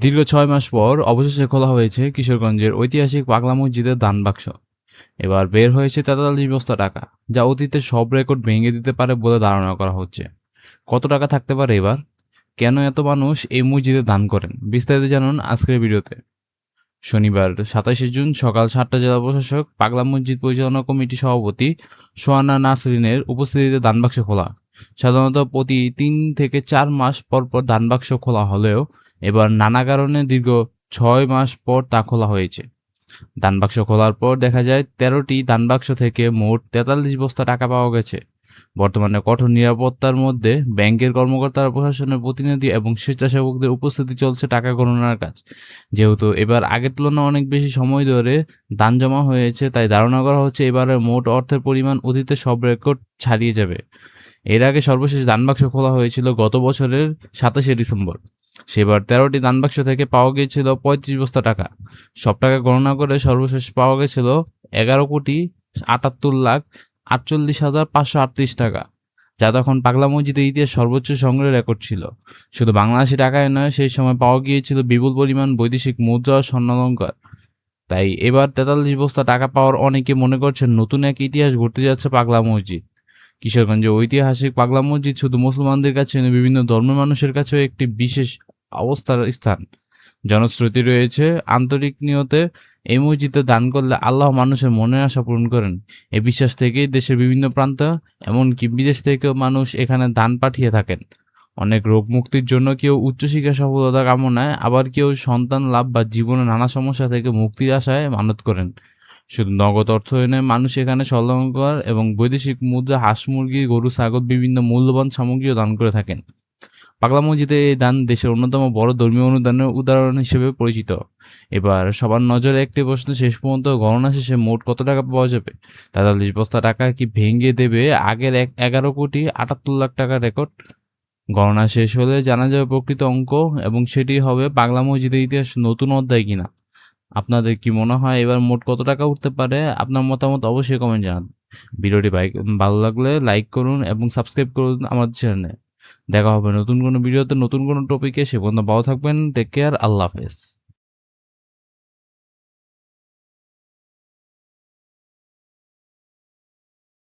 দীর্ঘ ৬ মাস পর অবশেষে খোলা হয়েছে কিশোরগঞ্জের ঐতিহাসিক পাগলা মসজিদের দান বাক্স। এবার বের হয়েছে ৪৩ বস্তা টাকা, যা অতীতের সব রেকর্ড ভেঙে দিতে পারে বলে ধারণা করা হচ্ছে। কত টাকা থাকতে পারে এবার? কেন এত মানুষ এই মসজিদে দান করেন? বিস্তারিত জানুন আজকের ভিডিওতে। শনিবার ২৭ জুন সকাল ৭টা জেলা প্রশাসক, পাগলা মসজিদ পরিচালনা কমিটি সভাপতি সোহানা নাসরিনের উপস্থিতিতে দানবাক্স খোলা। সাধারণত প্রতি ৩ থেকে ৪ মাস পর পর দানবাক্স খোলা হলেও এবার নানা কারণে দীর্ঘ ৬ মাস পর তা খোলা হয়েছে। দানবাক্স খোলার পর দেখা যায় ১৩টি দানবাক্স থেকে মোট ৪৩ বস্তা টাকা পাওয়া গেছে। বর্তমানে কঠোর নিরাপত্তার মধ্যে ব্যাংকের কর্মকর্তারা, প্রশাসনের প্রতিনিধি এবং স্বেচ্ছাসেবকদের উপস্থিতি চলছে টাকা গণনার কাজ। যেহেতু এবার আগের তুলনায় অনেক বেশি সময় ধরে দান জমা হয়েছে, তাই ধারণা করা হচ্ছে এবারের মোট অর্থের পরিমাণ অতীতের সব রেকর্ড ছাড়িয়ে যাবে। এর আগে সর্বশেষ দানবাক্স খোলা হয়েছিল গত বছরের ২৭শে ডিসেম্বর। সেবার ১৩টি দানবাক্স থেকে পাওয়া গিয়েছিল ৩৫ বস্তা টাকা। সব টাকা গণনা করে সর্বশেষ পাওয়া গেছিল ১১,৭৮,৪৮,৫৩৮ টাকা, যা তখন পাগলা মসজিদের ইতিহাস সর্বোচ্চ সংগ্রহের রেকর্ড ছিল। শুধু বাংলাদেশি টাকায় নয়, সেই সময় পাওয়া গিয়েছিল বিপুল পরিমাণ বৈদেশিক মুদ্রা ও স্বর্ণালঙ্কার। তাই এবার ৪৩ বস্তা টাকা পাওয়ার অনেকে মনে করছেন নতুন এক ইতিহাস ঘটতে যাচ্ছে পাগলা মসজিদ। কিশোরগঞ্জের ঐতিহাসিক পাগলা মসজিদ শুধু মুসলমানদের কাছে নয়, বিভিন্ন ধর্মের মানুষের কাছেও একটি বিশেষ অবস্থার স্থান। জনশ্রুতি রয়েছে, আন্তরিক নিয়তে এই মসজিদে দান করলে আল্লাহ মানুষের মনের আশা পূরণ করেন। এই বিশ্বাস থেকেই দেশের বিভিন্ন প্রান্ত, এমনকি বিদেশ থেকেও মানুষ এখানে দান পাঠিয়ে থাকেন। অনেক রোগ মুক্তির জন্য, কেউ উচ্চশিক্ষা সফলতা কামনায়, আবার কেউ সন্তান লাভ বা জীবনের নানা সমস্যা থেকে মুক্তির আশায় মানত করেন। শুধু নগদ অর্থ নয়, মানুষ এখানে স্বর্ণালঙ্কার এবং বৈদেশিক মুদ্রা, হাঁস মুরগি, গরু ছাগল, বিভিন্ন মূল্যবান সামগ্রীও দান করে থাকেন। পাগলা মসজিদের এই দান দেশের অন্যতম বড় ধর্মীয় অনুদানের উদাহরণ হিসেবে পরিচিত। এবার সবার নজরে একটি প্রশ্ন, শেষ পর্যন্ত গণনা শেষে মোট কত টাকা পাওয়া যাবে? ৪৩ বস্তা টাকা কি ভেঙে দেবে আগের ১১,৭৮,০০,০০০ টাকার রেকর্ড? গণনা শেষ হলে জানা যাবে প্রকৃত অঙ্ক, এবং সেটি হবে পাগলা মসজিদের ইতিহাস নতুন অধ্যায় কিনা। আপনাদের কি মনে হয় এবার মোট কত টাকা উঠতে পারে? আপনার মতামত অবশ্যই কমেন্ট জানান। ভিডিওটি ভালো লাগলে লাইক করুন এবং সাবস্ক্রাইব করুন আমাদের চ্যানেলে। দেখা হবে নতুন কোনো ভিডিওতে, নতুন কোনো টপিকে। সে পর্যন্ত ভালো থাকবেন। Take care. আল্লাহ হাফেজ।